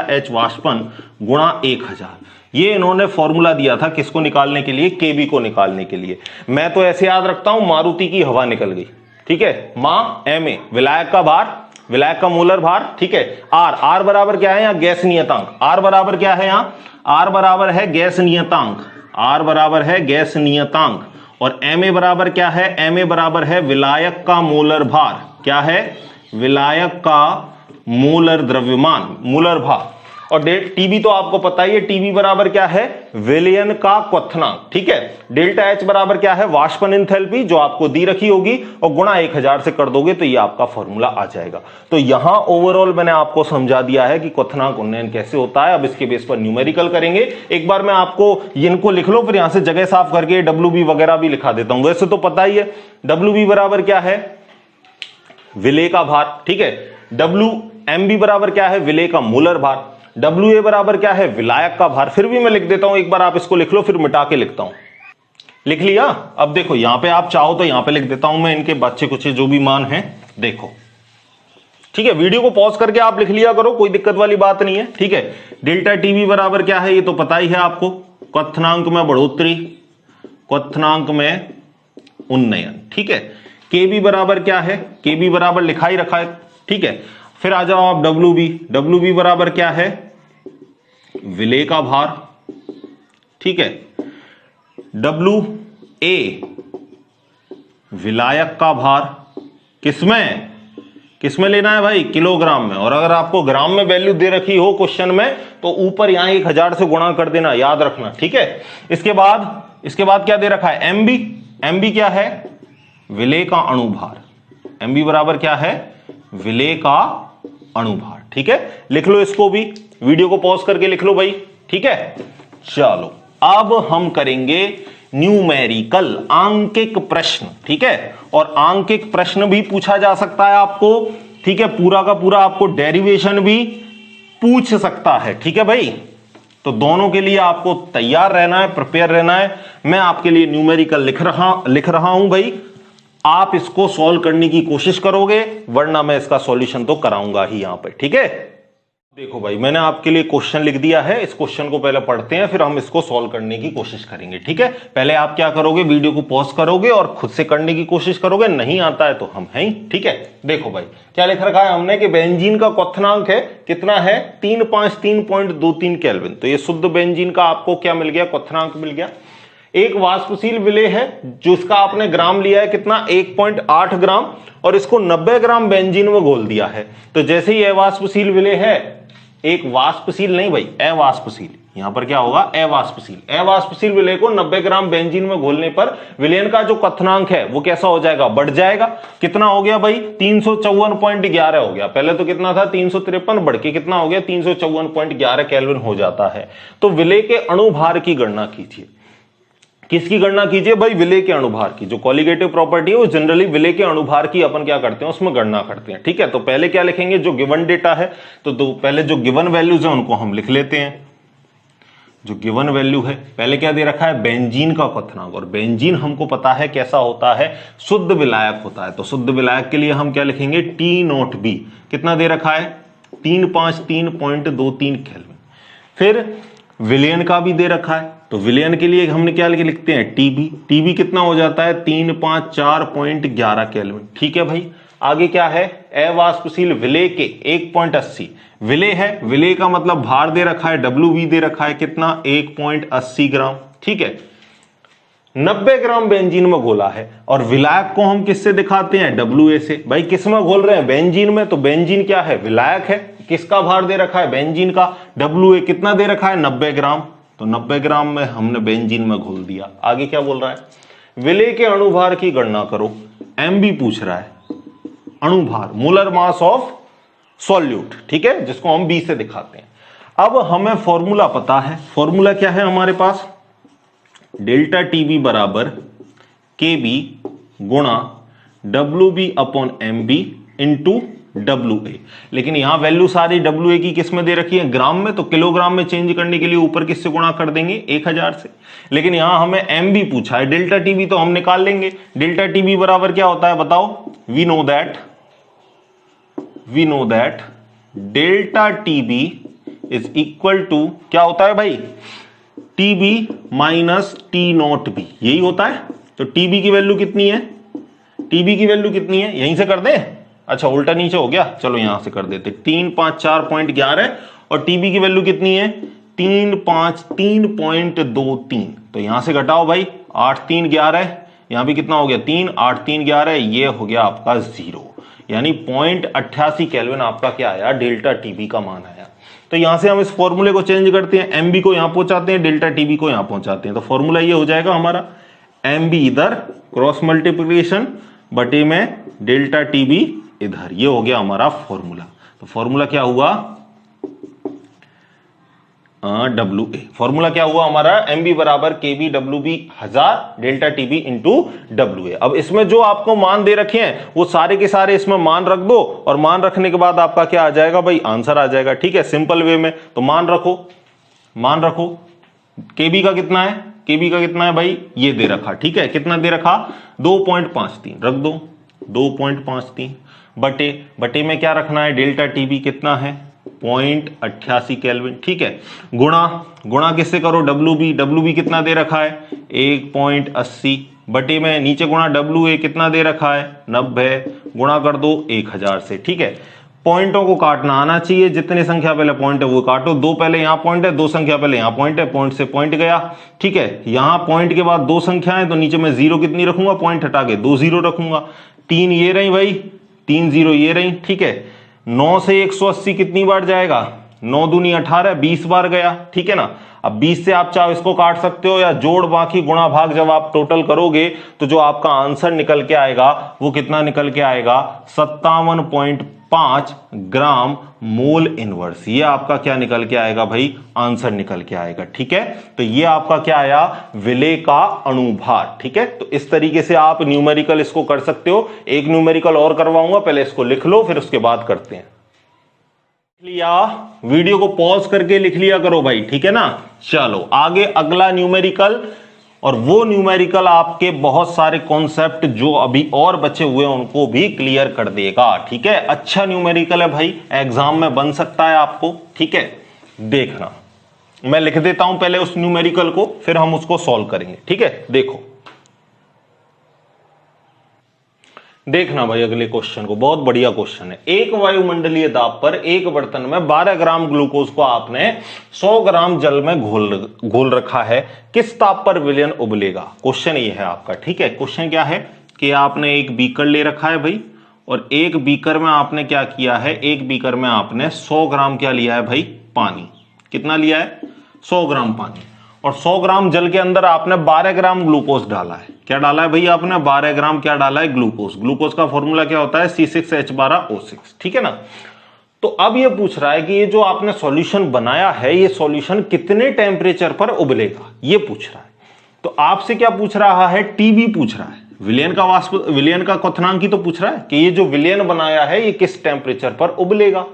एच वाष्पन गुणा 1000। ये इन्होंने फॉर्मूला दिया था किसको निकालने के लिए? केबी को निकालने के लिए। मैं तो ऐसे याद रखता हूं, मारुति की हवा निकल गई। ठीक है, मां MA विलायक का भार, विलायक का मोलर भार। ठीक है, आर बराबर क्या है? यहां गैस नियतांक। आर बराबर क्या है? यहां आर बराबर है गैस नियतांक। आर बराबर है गैस नियतांक। और MA बराबर क्या है? MA बराबर है विलायक का मोलर भार। क्या है? विलायक का मोलर द्रव्यमान, मोलर भार। और टीबी तो आपको पता ही है, टीबी बराबर क्या है? विलयन का क्वथनांक। ठीक है, डेल्टा एच बराबर क्या है? वाष्पन एंथैल्पी, जो आपको दी रखी होगी, और गुणा 1000 से कर दोगे तो ये आपका फॉर्मूला आ जाएगा। तो यहां ओवरऑल मैंने आपको समझा दिया है कि क्वथनांक उन्नयन कैसे होता है। अब इसके बेस पर न्यूमेरिकल करेंगे। एक बार मैं आपको इनको लिख लो, फिर यहां से जगह साफ करके WB वगैरह भी लिखा देता हूं। वैसे तो पता ही है WB बराबर क्या है? विलेय का भार। ठीक है, WMB बराबर क्या है? विलेय का मोलर भार। WA बराबर क्या है? विलायक का भार। फिर भी मैं लिख देता हूं, एक बार आप इसको लिख लो, फिर मिटा के लिखता हूं। लिख लिया? अब देखो यहां पे आप चाहो तो यहां पे लिख देता हूं मैं इनके बच्चे कुछ जो भी मान है, देखो। ठीक है, वीडियो को पॉज करके आप लिख लिया करो, कोई दिक्कत वाली बात नहीं है। ठीक है, डेल्टा टीबी बराबर क्या है? ये तो पता ही है आपको, क्वथनांक में बढ़ोतरी, क्वथनांक में उन्नयन। ठीक है, केबी बराबर क्या है? केबी बराबर लिखा ही रखा है। ठीक है, फिर आ जाओ आप WB बराबर क्या है? विलेय का भार। ठीक है, WA विलायक का भार। किसमें लेना है भाई? किलोग्राम में। और अगर आपको ग्राम में वैल्यू दे रखी हो क्वेश्चन में तो ऊपर यहां 1000 से गुणा कर देना, याद रखना। ठीक है, इसके बाद क्या दे रखा है? MB क्या है? विलेय का अणुभार। MB बराबर क्या है? विलेय का अणुभार। ठीक है, लिख लो इसको भी, वीडियो को पॉज करके लिख लो भाई। ठीक है, चलो अब हम करेंगे न्यूमेरिकल, आंकिक प्रश्न। ठीक है, और आंकिक प्रश्न भी पूछा जा सकता है आपको। ठीक है, पूरा का पूरा आपको डेरिवेशन भी पूछ सकता है। ठीक है भाई, तो दोनों के लिए आपको तैयार रहना है, प्रिपेयर रहना है। मैं आपके लिए न्यूमेरिकल लिख रहा हूं भाई, आप इसको सॉल्व करने की कोशिश करोगे, वरना मैं इसका सॉल्यूशन तो कराऊंगा ही यहां पे। ठीक है, देखो भाई मैंने आपके लिए क्वेश्चन लिख दिया है, इस क्वेश्चन को पहले पढ़ते हैं, फिर हम इसको सॉल्व करने की कोशिश करेंगे। ठीक है, पहले आप क्या करोगे, वीडियो को पॉज करोगे और खुद से करने की कोशिश करोगे, नहीं आता है तो हम हैं ही। ठीक है, देखो भाई क्या लिख रखा है हमने कि बेंजीन का क्वथनांक है, कितना है, 353.23 केल्विन। तो ये शुद्ध बेंजीन का आपको क्या मिल गया, क्वथनांक मिल गया। एक वाष्पशील विलेय है जो इसका आपने ग्राम लिया है, कितना, 1.8 ग्राम, और इसको 90 ग्राम बेंजीन में घोल दिया है। तो जैसे ही अवाष्पशील विलेय है, एक वाष्पशील नहीं भाई, अवाष्पशील, यहां पर क्या होगा, अवाष्पशील विलेय को 90 ग्राम बेंजीन में घोलने पर विलयन का जो क्वथनांक है वो कैसा हो जाएगा, बढ़ जाएगा। कितना हो गया भाई, 354.11 हो गया। पहले तो कितना था, 353, बढ़ के कितना हो गया, 354.11 केल्विन हो जाता है। तो विलेय के अणुभार की गणना कीजिए। किसकी गणना कीजिए भाई, विलेय के अणुभार की। जो कॉलिगेटिव प्रॉपर्टी है वो जनरली विलेय के अणुभार की अपन क्या करते हैं, उसमें गणना करते हैं। ठीक है, तो पहले क्या लिखेंगे, जो गिवन डेटा है, तो पहले जो गिवन वैल्यूज है उनको हम लिख लेते हैं। जो गिवन वैल्यू है, पहले क्या दे रखा है, बेंजीन का क्वथनांक, और बेंजीन हमको पता है कैसा होता है, शुद्ध विलायक होता है। तो शुद्ध विलायक के लिए हम क्या लिखेंगे, T0B, कितना दे रखा है, 353.23 केल्विन। फिर विलयन का भी दे रखा है, तो विलयन के लिए हमने क्या लिखते हैं, टीबी कितना हो जाता है, 354.11 केल्विन। ठीक है भाई, आगे क्या है, अवाष्पशील विलेय के 1.80 विलेय है, विलेय का मतलब भार दे रखा है, WB दे रखा है, कितना, 1.80 ग्राम। ठीक है, 90 ग्राम बेंजीन में घोला है, और विलायक को हम किससे दिखाते हैं, WA से। भाई किस में घोल रहे हैं, बेंजीन में, तो बेंजीन क्या है, विलायक है। किसका भार दे रखा है, बेंजीन का, WA कितना दे रखा है, 90 ग्राम। तो 90 ग्राम में हमने बेंजीन में घोल दिया। आगे क्या बोल रहा है, विलेय के अणुभार की गणना करो। MB पूछ रहा है, अणुभार, मोलर मास ऑफ सॉल्यूट। ठीक है, जिसको हम B से दिखाते हैं। अब हमें फॉर्मूला पता है, फॉर्मूला क्या है हमारे पास, डेल्टा TB बराबर KB गुणा WB upon MB into WA। लेकिन यहां वैल्यू सारी WA की किस में दे रखी है, ग्राम में, तो किलोग्राम में चेंज करने के लिए ऊपर किससे गुणा कर देंगे, 1000 से। लेकिन यहां हमें MB पूछा है, डेल्टा TB तो हम निकाल लेंगे। डेल्टा TB बराबर क्या होता है बताओ, we know that delta TB is equal to क्या होता है भाई, TB माइनस T0B, यही होता है। तो TB की वैल्यू कितनी है, TB की वैल्यू कितनी है, यहीं से कर दे, अच्छा उल्टा नीचे हो गया, चलो यहां से कर देते, 354.11 और TB की वैल्यू कितनी है, 353.23। तो यहां से घटाओ भाई, 8 3 11, यहां भी कितना हो गया, 3 8 3 11, ये हो गया आपका 0, यानी 0.88 केल्विन आपका क्या आया, डेल्टा TB का मान आया। तो यहां से हम इस फॉर्मूले को चेंज करते हैं, MB को यहां पहुंचाते हैं, डेल्टा TB को यहां पहुंचाते हैं। तो फॉर्मूला ये हो जाएगा हमारा, MB इधर क्रॉस मल्टीप्लिकेशन बटे में डेल्टा TB इधर, ये हो गया हमारा फॉर्मूला। तो फॉर्मूला क्या हुआ, WA, फॉर्मूला क्या हुआ हमारा, MB बराबर KB WB 1000 delta TB into WA। अब इसमें जो आपको मान दे रखे हैं वो सारे के सारे इसमें मान रख दो, और मान रखने के बाद आपका क्या आ जाएगा भाई, आंसर आ जाएगा। ठीक है, सिंपल वे में। तो मान रखो KB का कितना है, KB का कितना है भाई, ये दे रखा। ठीक है, कितना दे रखा, 2.53 रख दो, 2.53 बटे में क्या रखना है, डेल्टा TB कितना है, 0.88 केल्विन। ठीक है, गुणा किससे करो, WB कितना दे रखा है, 1.80 बटे में नीचे गुणा WA कितना दे रखा है, 90, गुणा कर दो 1000 से। ठीक है, पॉइंटों को काटना आना चाहिए, जितने संख्या पहले पॉइंट है वो काटो, 2 पहले यहां पॉइंट है, 2 संख्या पहले यहां पॉइंट है, पॉइंट से पॉइंट गया। ठीक है, यहां पॉइंट के बाद 2 संख्याएं, तो नीचे में 0 कितनी रखूंगा, पॉइंट हटा के 2 0 रखूंगा, 3 ये रही भाई, 3 0 ये रही। ठीक है, 9 से 180 कितनी बार जाएगा, 9 दूनी 18, 20 बार गया। ठीक है ना, अब 20 से आप चाहो इसको काट सकते हो, या जोड़ बाकी गुणा भाग जब आप टोटल करोगे तो जो आपका आंसर निकल के आएगा वो कितना निकल के आएगा, 57.5 5 ग्राम मोल इनवर्स। ये आपका क्या निकल के आएगा भाई, आंसर निकल के आएगा। ठीक है, तो ये आपका क्या आया, विलेय का अणुभार। ठीक है, तो इस तरीके से आप न्यूमेरिकल इसको कर सकते हो। एक न्यूमेरिकल और करवाऊंगा, पहले इसको लिख लो, फिर उसके बाद करते हैं। लिया, वीडियो को पॉज करके लिख लिया करो भाई, ठीक है ना। चलो आगे अगला न्यूमेरिकल, और वो न्यूमेरिकल आपके बहुत सारे कॉन्सेप्ट जो अभी और बचे हुए हैं उनको भी क्लियर कर देगा। ठीक है, अच्छा न्यूमेरिकल है भाई, एग्जाम में बन सकता है आपको। ठीक है, देखना, मैं लिख देता हूं पहले उस न्यूमेरिकल को, फिर हम उसको सॉल्व करेंगे। ठीक है, देखना भाई अगले क्वेश्चन को, बहुत बढ़िया क्वेश्चन है। एक वायुमंडलीय दाब पर एक बर्तन में 12 ग्राम ग्लूकोज को आपने 100 ग्राम जल में घोल रखा है, किस ताप पर विलयन उबलेगा। क्वेश्चन ये है आपका। ठीक है, क्वेश्चन क्या है कि आपने एक बीकर ले रखा है भाई, और एक बीकर में आपने क्या किया है, एक बीकर में आपने 100 ग्राम क्या लिया है भाई, पानी। कितना लिया है, 100 ग्राम पानी, और 100 ग्राम जल के अंदर आपने 12 ग्राम ग्लूकोज डाला है। क्या डाला है भाई आपने, 12 ग्राम क्या डाला है, ग्लूकोज। ग्लूकोज का फॉर्मूला क्या होता है, C6H12O6। ठीक है ना। तो अब ये पूछ रहा है कि ये जो आपने सॉल्यूशन बनाया है, ये सॉल्यूशन कितने टेम्परेचर पर उबलेगा, ये पूछ रहा है। तो आपसे क्या पूछ रहा है, टीबी पूछ रहा है, विलयन का क्वथनांक ही तो पूछ रहा है कि ये जो विलयन बनाया है ये किस टेम्परेचर पर उबलेगा।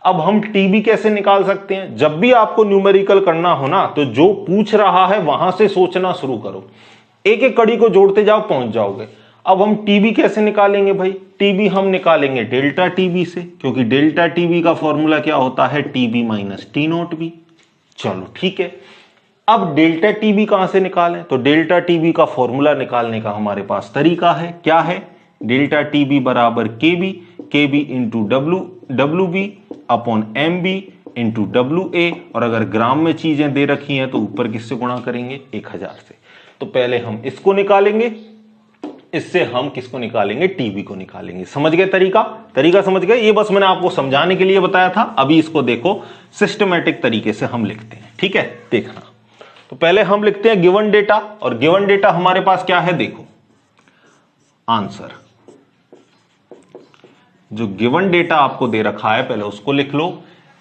अब हम टीबी कैसे निकाल सकते हैं, जब भी आपको न्यूमेरिकल करना हो ना, तो जो पूछ रहा है वहां से सोचना शुरू करो, एक एक कड़ी को जोड़ते जाओ, पहुंच जाओगे। अब हम टीबी कैसे निकालेंगे भाई, टीबी हम निकालेंगे डेल्टा टीबी से, क्योंकि डेल्टा टीबी का फॉर्मूला क्या होता है, TB minus T naught B. चलो ठीक है, अब डेल्टा टीबी कहां से निकालें, तो डेल्टा टीबी का फॉर्मूला निकालने का हमारे पास तरीका है, क्या है, डेल्टा टीबी बराबर KB, KB into W B upon M B into W A, और अगर ग्राम में चीजें दे रखी हैं तो ऊपर किससे गुणा करेंगे, 1000 से। तो पहले हम इसको निकालेंगे, इससे हम किसको निकालेंगे, टीबी को निकालेंगे। समझ गए तरीका समझ गए, ये बस मैंने आपको समझाने के लिए बताया था। अभी इसको देखो सिस्टमैटिक तरीके से हम लिखते हैं। ठीक है, देखना, तो पहले हम लिखते हैं गिवन डेटा, और गिवन डेटा हमारे पास क्या है, देखो आंसर, जो गिवन डेटा आपको दे रखा है पहले उसको लिख लो।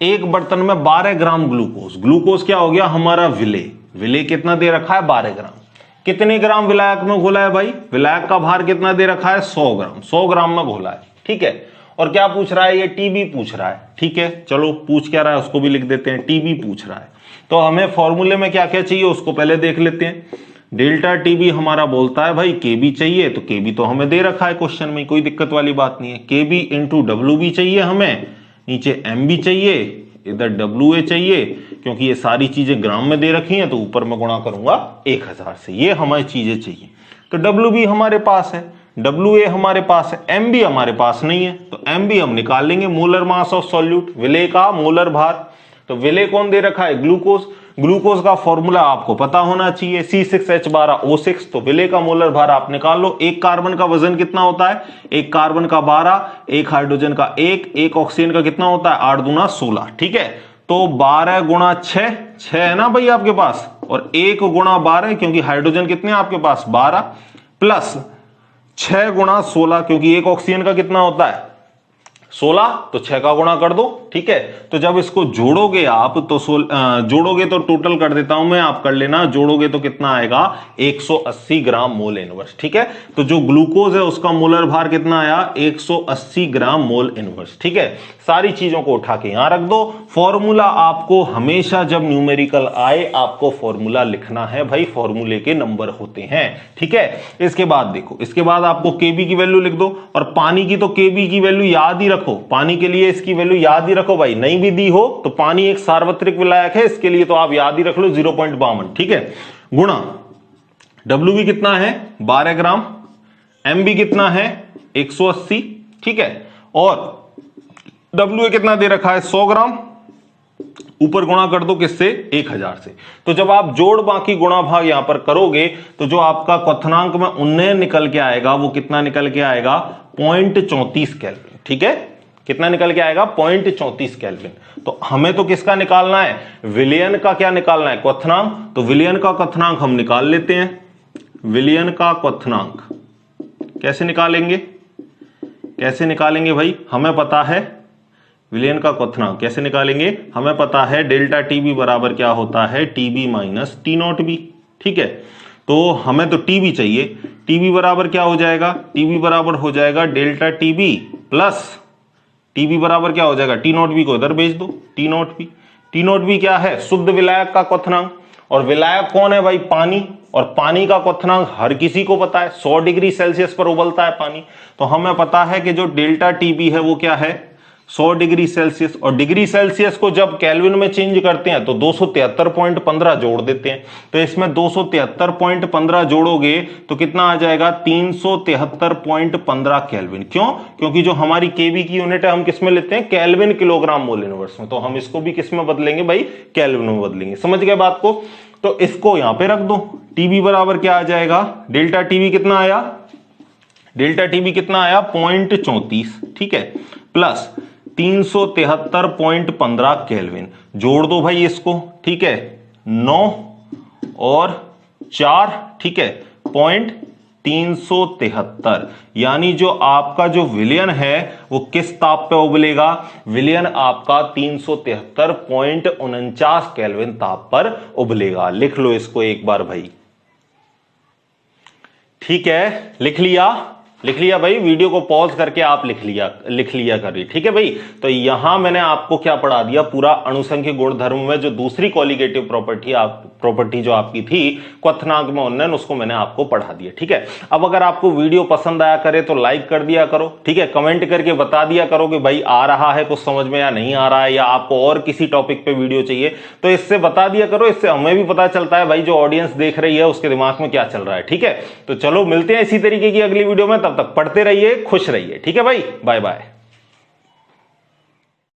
एक बर्तन में 12 ग्राम ग्लूकोज, ग्लूकोज क्या हो गया हमारा विलेय, विलेय कितना दे रखा है, 12 ग्राम। कितने ग्राम विलायक में घोला है भाई, विलायक का भार कितना दे रखा है, 100 ग्राम, 100 ग्राम में घोला है। ठीक है, और क्या पूछ रहा है, ये टीबी पूछ रहा है। ठीक है, चलो पूछ क्या रहा है उसको भी लिख देते हैं, टीबी पूछ रहा है। तो हमें फॉर्मूले में क्या क्या चाहिए उसको पहले देख लेते हैं। डेल्टा टीबी हमारा बोलता है भाई केबी चाहिए, तो केबी तो हमें दे रखा है क्वेश्चन में, कोई दिक्कत वाली बात नहीं है। केबी इंटू डब्ल्यू बी चाहिए हमें, नीचे एम बी चाहिए, इधर डब्ल्यू ए चाहिए, क्योंकि ये सारी चीजें ग्राम में दे रखी हैं तो ऊपर मैं गुणा करूंगा 1000 से। ये हमारी चीजें चाहिए, तो डब्ल्यू बी हमारे पास है, डब्ल्यू ए हमारे पास है, एम बी हमारे पास नहीं है, तो एम बी हम निकाल लेंगे, मोलर मास ऑफ सॉल्यूट, विलेय का मोलर भार। तो विलेय कौन दे रखा है, ग्लूकोज। ग्लूकोज का फॉर्मूला आपको पता होना चाहिए, C6H12O6। तो विलेय का मोलर भार आप निकाल लो। एक कार्बन का वजन कितना होता है, एक कार्बन का 12, एक हाइड्रोजन का 1, एक ऑक्सीजन का कितना होता है, 8 दूना 16। ठीक है, तो 12 गुणा 6 है ना भाई आपके पास, और 1 गुणा 12, क्योंकि हाइड्रोजन कितने आपके पास 12, प्लस 6 गुणा 16, क्योंकि एक ऑक्सीजन का कितना होता है 16, तो 6 का गुणा कर दो। ठीक है, तो जब इसको जोड़ोगे आप तो जोड़ोगे तो टोटल कर देता हूं मैं, आप कर लेना, जोड़ोगे तो कितना आएगा 180 ग्राम मोल इनवर्स। ठीक है, तो जो ग्लूकोज है उसका मोलर भार कितना आया 180 ग्राम मोल इनवर्स। ठीक है, सारी चीजों को उठा के यहां रख दो। फॉर्मूला आपको हमेशा जब न्यूमेरिकल आए आपको फॉर्मूला लिखना है भाई, फॉर्मूले के नंबर होते हैं। ठीक है, इसके बाद देखो, इसके बाद आपको केबी की वैल्यू लिख दो, और पानी की तो केबी की वैल्यू याद ही रखो, पानी के लिए इसकी वैल्यू याद ही रखो भाई, नहीं भी दी हो तो पानी एक सार्वत्रिक विलायक है, इसके लिए तो आप याद ही रख लो 0.52। ठीक है, गुणा डब्ल्यू बी कितना है 12 ग्राम, एम बी कितना है 180। ठीक है, और डब्ल्यू ए कितना दे रखा है 100 ग्राम, ऊपर गुणा कर दो किससे 1000 से। तो जब आप जोड़ बाकी गुणा भाग यहां पर करोगे तो जो आपका क्वथनांक में उन्नयन निकल के आएगा वो कितना निकल के आएगा 0.34 केल्विन। ठीक है, कितना निकल के आएगा 0.34 केल्विन। तो हमें तो किसका निकालना है, विलयन का क्या निकालना है, क्वथनांक। तो विलयन का क्वथनांक हम निकाल लेते हैं। विलयन का क्वथनांक कैसे निकालेंगे, कैसे निकालेंगे भाई, हमें पता है विलयन का क्वथनांक कैसे निकालेंगे, हमें पता है डेल्टा टीबी बराबर क्या होता है, TB minus T naught B. ठीक है, तो हमें तो टीबी चाहिए, टीबी बराबर क्या हो जाएगा, टीबी बराबर हो जाएगा डेल्टा टीबी प्लस टीबी बराबर क्या हो जाएगा, टी नॉट बी को इधर भेज दो, T naught B. T naught B क्या है, शुद्ध विलायक का क्वथनांक, और विलायक कौन है भाई, पानी, और पानी का क्वथनांक हर किसी को पता है, 100 डिग्री सेल्सियस पर उबलता है पानी। तो हमें पता है कि जो डेल्टा टीबी है वो क्या है, 100 डिग्री सेल्सियस, और डिग्री सेल्सियस को जब केल्विन में चेंज करते हैं तो 273.15 जोड़ देते हैं। तो इसमें 273.15 जोड़ोगे तो कितना आ जाएगा, 373.15 केल्विन। क्यों, क्योंकि जो हमारी केवी की यूनिट है हम किस में लेते हैं, केल्विन किलोग्राम मोल इनवर्स में, तो हम इसको भी किस में बदलेंगे भाई, केल्विन में बदलेंगे। समझ गए बात को, तो इसको यहां पे रख दो। टीबी बराबर क्या आ जाएगा, डेल्टा टीबी कितना आया, डेल्टा टीबी कितना आया 0.34, ठीक है, प्लस 373.15 केल्विन, जोड़ दो भाई इसको, ठीक है, 9 और 4, ठीक है, 0.373, यानी जो आपका जो विलयन है वो किस ताप पे उबलेगा, विलयन आपका 373.49 केल्विन ताप पर उबलेगा। लिख लो इसको एक बार भाई, ठीक है, लिख लिया भाई, वीडियो को पॉज करके आप लिख लिया करिए, ठीक है भाई। तो यहां मैंने आपको क्या पढ़ा दिया, पूरा अणुसंख्यिक गुणधर्म में जो दूसरी कॉलिगेटिव प्रॉपर्टी जो आपकी थी क्वथनांक में उन्नयन, उसको मैंने आपको पढ़ा दिया, ठीक है। अब अगर आपको वीडियो पसंद आया करे तो लाइक कर दिया करो, ठीक है, कमेंट करके बता दिया करो कि भाई आ रहा है कुछ समझ में या नहीं आ रहा है, या आपको और किसी टॉपिक पे वीडियो चाहिए, तो इससे बता दिया करो, इससे हमें भी पता चलता है भाई जो ऑडियंस देख रही है उसके दिमाग में क्या चल रहा है, ठीक है। तो चलो मिलते हैं इसी तरीके की अगली वीडियो में, तब तक पढ़ते रहिए, खुश रहिए, ठीक है भाई, बाय बाय।